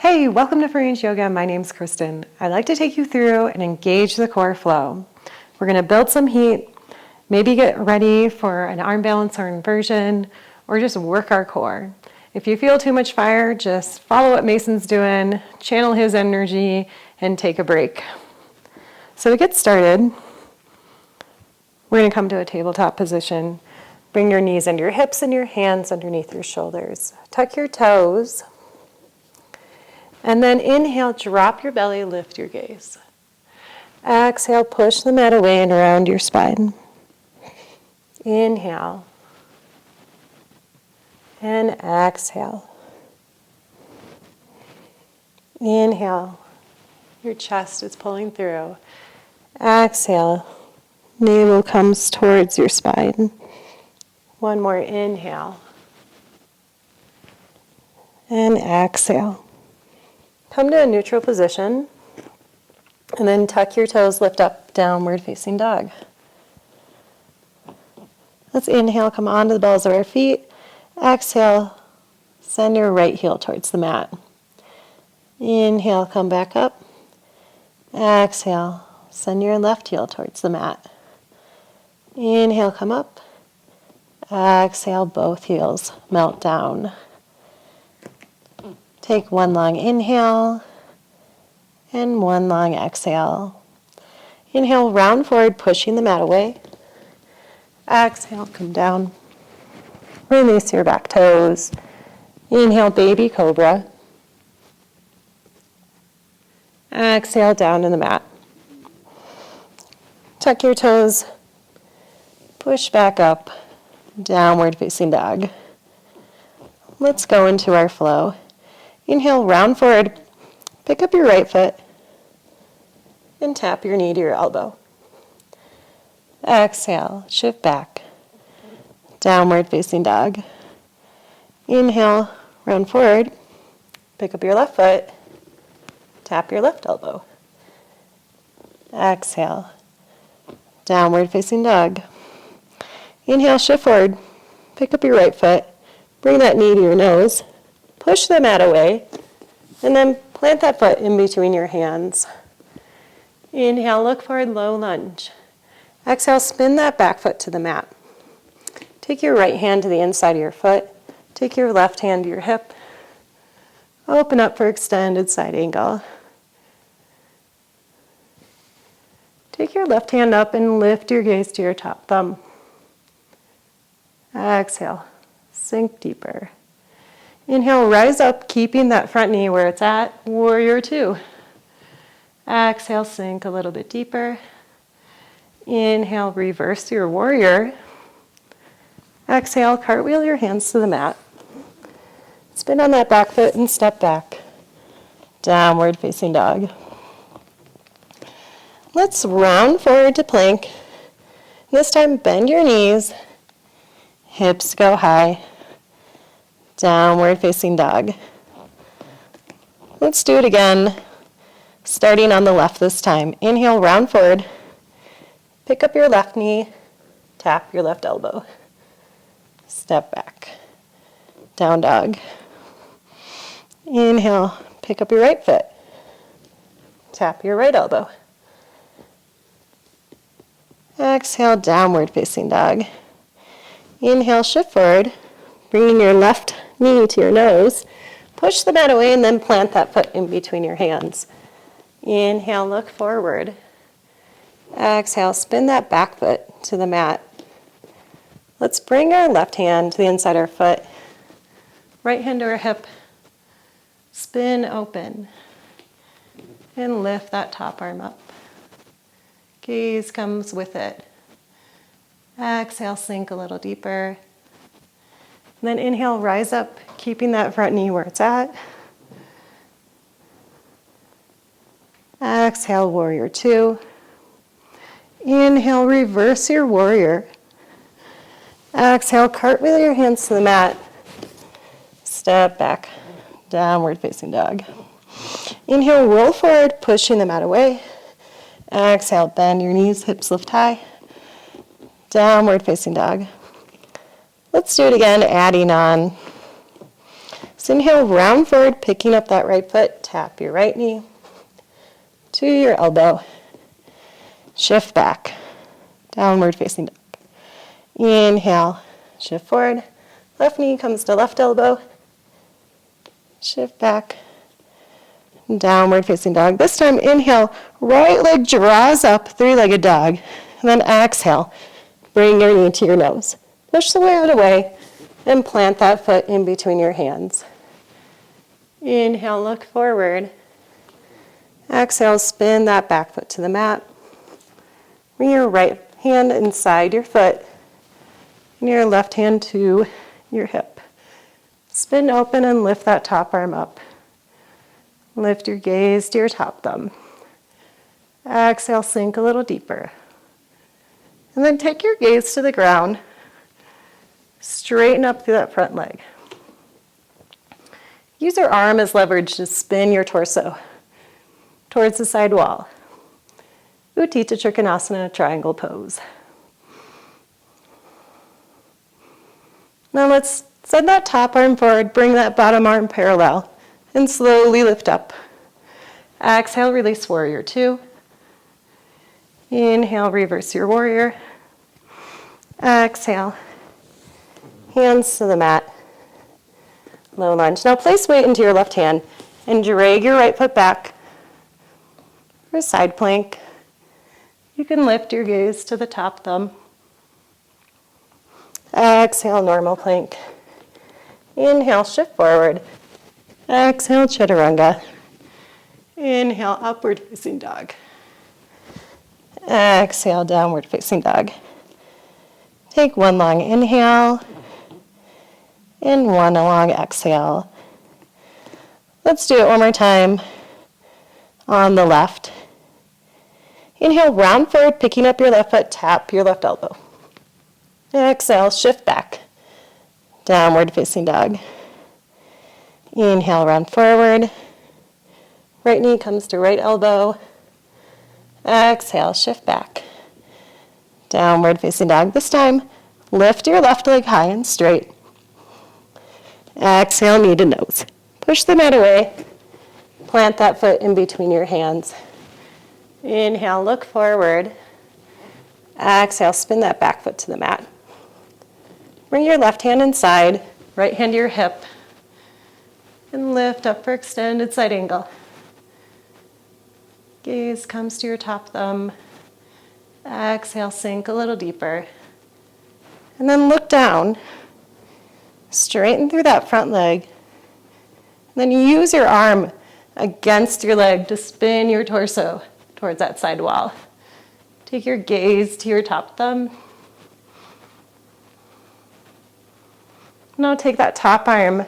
Hey, welcome to Free Range Yoga. My name's Kristen. I'd like to take you through and engage the core flow. We're going to build some heat, maybe get ready for an arm balance or inversion, or just work our core. If you feel too much fire, just follow what Mason's doing, channel his energy, and take a break. So to get started, we're going to come to a tabletop position. Bring your knees under your hips and your hands underneath your shoulders. Tuck your toes. And then inhale, drop your belly, lift your gaze. Exhale, push the mat away and around your spine. Inhale. And exhale. Inhale. Your chest is pulling through. Exhale. Navel comes towards your spine. One more inhale. And exhale. Come to a neutral position, and then tuck your toes, lift up, downward facing dog. Let's inhale, come onto the balls of our feet. Exhale, send your right heel towards the mat. Inhale, come back up. Exhale, send your left heel towards the mat. Inhale, come up. Exhale, both heels melt down. Take one long inhale and one long exhale. Inhale, round forward, pushing the mat away. Exhale, come down. Release your back toes. Inhale, baby cobra. Exhale, down to the mat. Tuck your toes. Push back up. Downward facing dog. Let's go into our flow. Inhale, round forward, pick up your right foot, and tap your knee to your elbow. Exhale, shift back, downward facing dog. Inhale, round forward, pick up your left foot, tap your left elbow. Exhale, downward facing dog. Inhale, shift forward, pick up your right foot, bring that knee to your nose. Push the mat away, and then plant that foot in between your hands. Inhale, look forward, low lunge. Exhale, spin that back foot to the mat. Take your right hand to the inside of your foot. Take your left hand to your hip. Open up for extended side angle. Take your left hand up and lift your gaze to your top thumb. Exhale, sink deeper. Inhale, rise up, keeping that front knee where it's at, warrior two. Exhale, sink a little bit deeper. Inhale, reverse your warrior. Exhale, cartwheel your hands to the mat. Spin on that back foot and step back. Downward facing dog. Let's round forward to plank. This time, bend your knees. Hips go high. Downward facing dog. Let's do it again, starting on the left this time. Inhale, round forward. Pick up your left knee, tap your left elbow. Step back. Down dog. Inhale, pick up your right foot. Tap your right elbow. Exhale, downward facing dog. Inhale, shift forward. Bringing your left knee to your nose, push the mat away and then plant that foot in between your hands. Inhale, look forward. Exhale, spin that back foot to the mat. Let's bring our left hand to the inside of our foot, right hand to our hip, spin open, and lift that top arm up. Gaze comes with it. Exhale, sink a little deeper. Then inhale, rise up, keeping that front knee where it's at. Exhale, warrior two. Inhale, reverse your warrior. Exhale, cartwheel your hands to the mat. Step back, downward facing dog. Inhale, roll forward, pushing the mat away. Exhale, bend your knees, hips lift high. Downward facing dog. Let's do it again, adding on So inhale, round forward, picking up that right foot. Tap your right knee to your elbow. Shift back. Downward facing dog. Inhale, shift forward. Left knee comes to left elbow. Shift back. Downward facing dog. This time, inhale, right leg draws up, three-legged dog. And then exhale, bring your knee to your nose. Push the weight away and plant that foot in between your hands. Inhale, look forward. Exhale, spin that back foot to the mat. Bring your right hand inside your foot and your left hand to your hip. Spin open and lift that top arm up. Lift your gaze to your top thumb. Exhale, sink a little deeper. And then take your gaze to the ground. Straighten up through that front leg. Use your arm as leverage to spin your torso towards the side wall. Utthita Trikonasana triangle pose. Now let's send that top arm forward, bring that bottom arm parallel, and slowly lift up. Exhale, release warrior two. Inhale, reverse your warrior. Exhale, hands to the mat. Low lunge. Now place weight into your left hand and drag your right foot back for a side plank. You can lift your gaze to the top thumb. Exhale, normal plank. Inhale, shift forward. Exhale, chaturanga. Inhale, upward facing dog. Exhale, downward facing dog. Take one long inhale and one long exhale. Let's do it one more time on the left. Inhale, round forward, picking up your left foot, tap your left elbow. Exhale, shift back. Downward facing dog. Inhale, round forward. Right knee comes to right elbow. Exhale, shift back. Downward facing dog. This time, lift your left leg high and straight. Exhale, knee to nose. Push the mat away. Plant that foot in between your hands. Inhale, look forward. Exhale, spin that back foot to the mat. Bring your left hand inside, right hand to your hip, and lift up for extended side angle. Gaze comes to your top thumb. Exhale, sink a little deeper. And then look down. Straighten through that front leg. Then use your arm against your leg to spin your torso towards that side wall. Take your gaze to your top thumb. Now take that top arm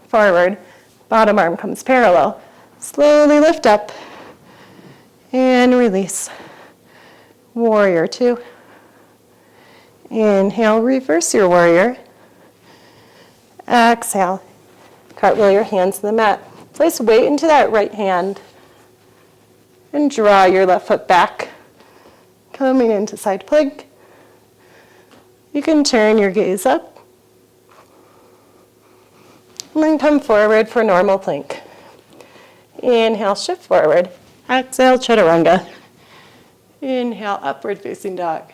forward. Bottom arm comes parallel. Slowly lift up and release. Warrior two. Inhale, reverse your warrior. Exhale, cartwheel your hands to the mat. Place weight into that right hand and draw your left foot back, coming into side plank. You can turn your gaze up and then come forward for normal plank. Inhale, shift forward. Exhale, chaturanga. Inhale, upward facing dog.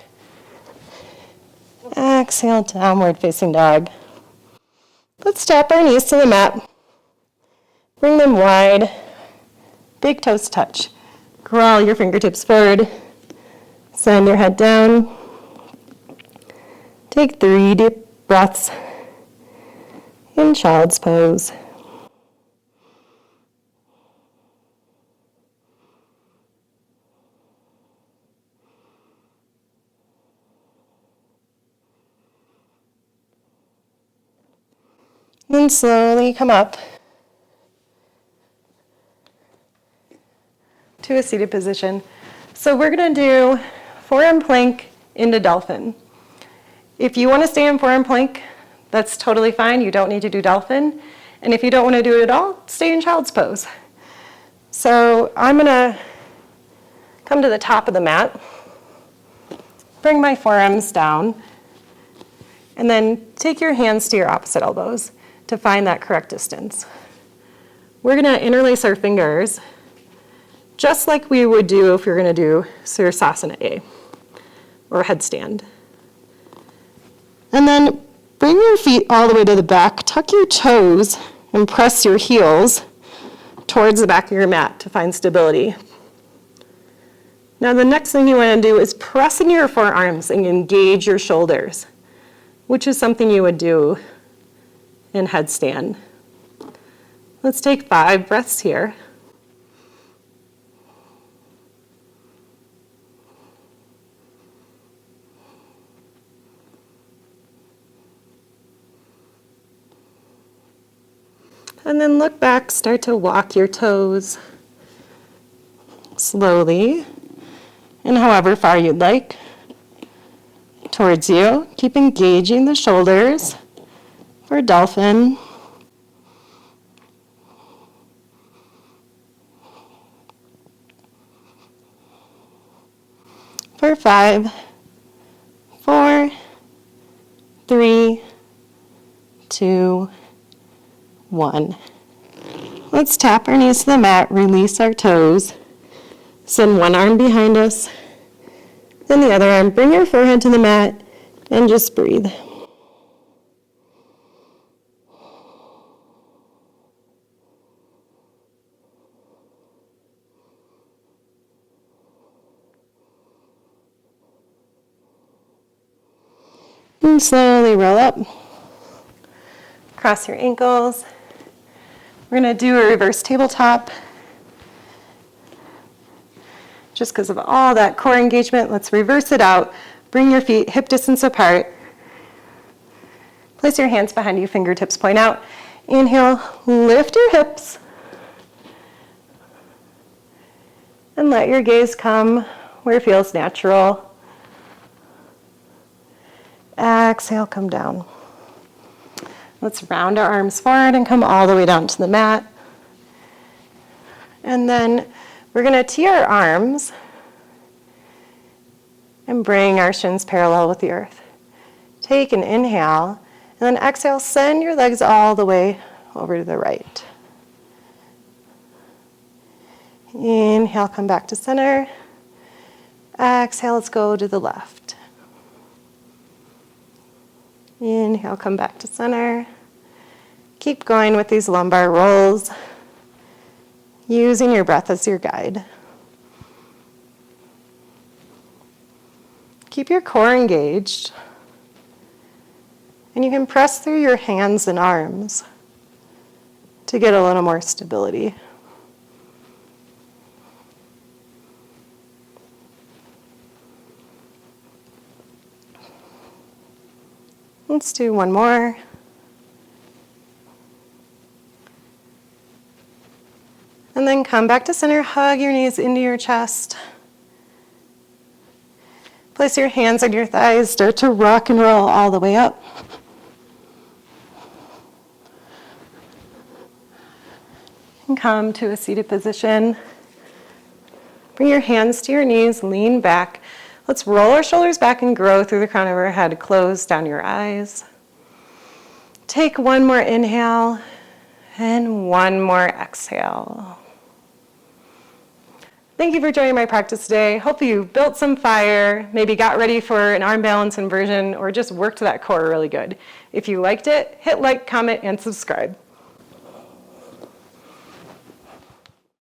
Exhale, downward facing dog. Let's tap our knees to the mat. Bring them wide. Big toes touch. Crawl your fingertips forward. Send your head down. Take 3 deep breaths in child's pose. And slowly come up to a seated position. So we're going to do forearm plank into dolphin. If you want to stay in forearm plank, that's totally fine. You don't need to do dolphin. And if you don't want to do it at all, stay in child's pose. So I'm going to come to the top of the mat, bring my forearms down, and then take your hands to your opposite elbows to find that correct distance. We're going to interlace our fingers just like we would do if we were going to do Sirsasana A or headstand. And then bring your feet all the way to the back, tuck your toes, and press your heels towards the back of your mat to find stability. Now the next thing you want to do is press into your forearms and engage your shoulders, which is something you would do in headstand. Let's take 5 breaths here. And then look back, start to walk your toes slowly, and however far you'd like, towards you. Keep engaging the shoulders for Dolphin. For 5, 4, 3, 2, 1. Let's tap our knees to the mat, release our toes. Send one arm behind us, then the other arm. Bring your forehead to the mat and just breathe. And slowly roll up. Cross your ankles. We're going to do a reverse tabletop. Just because of all that core engagement, let's reverse it out. Bring your feet hip distance apart. Place your hands behind you, fingertips point out. Inhale, lift your hips. And let your gaze come where it feels natural. Exhale, come down. Let's round our arms forward and come all the way down to the mat. And then we're going to tee our arms and bring our shins parallel with the earth. Take an inhale, and then exhale, send your legs all the way over to the right. Inhale, come back to center. Exhale, let's go to the left. Inhale, come back to center. Keep going with these lumbar rolls, using your breath as your guide. Keep your core engaged, and you can press through your hands and arms to get a little more stability. Let's do one more. And then come back to center, hug your knees into your chest. Place your hands on your thighs, start to rock and roll all the way up. And come to a seated position. Bring your hands to your knees, lean back. Let's roll our shoulders back and grow through the crown of our head. Close down your eyes. Take one more inhale and one more exhale. Thank you for joining my practice today. Hope you built some fire, maybe got ready for an arm balance inversion, or just worked that core really good. If you liked it, hit like, comment, and subscribe.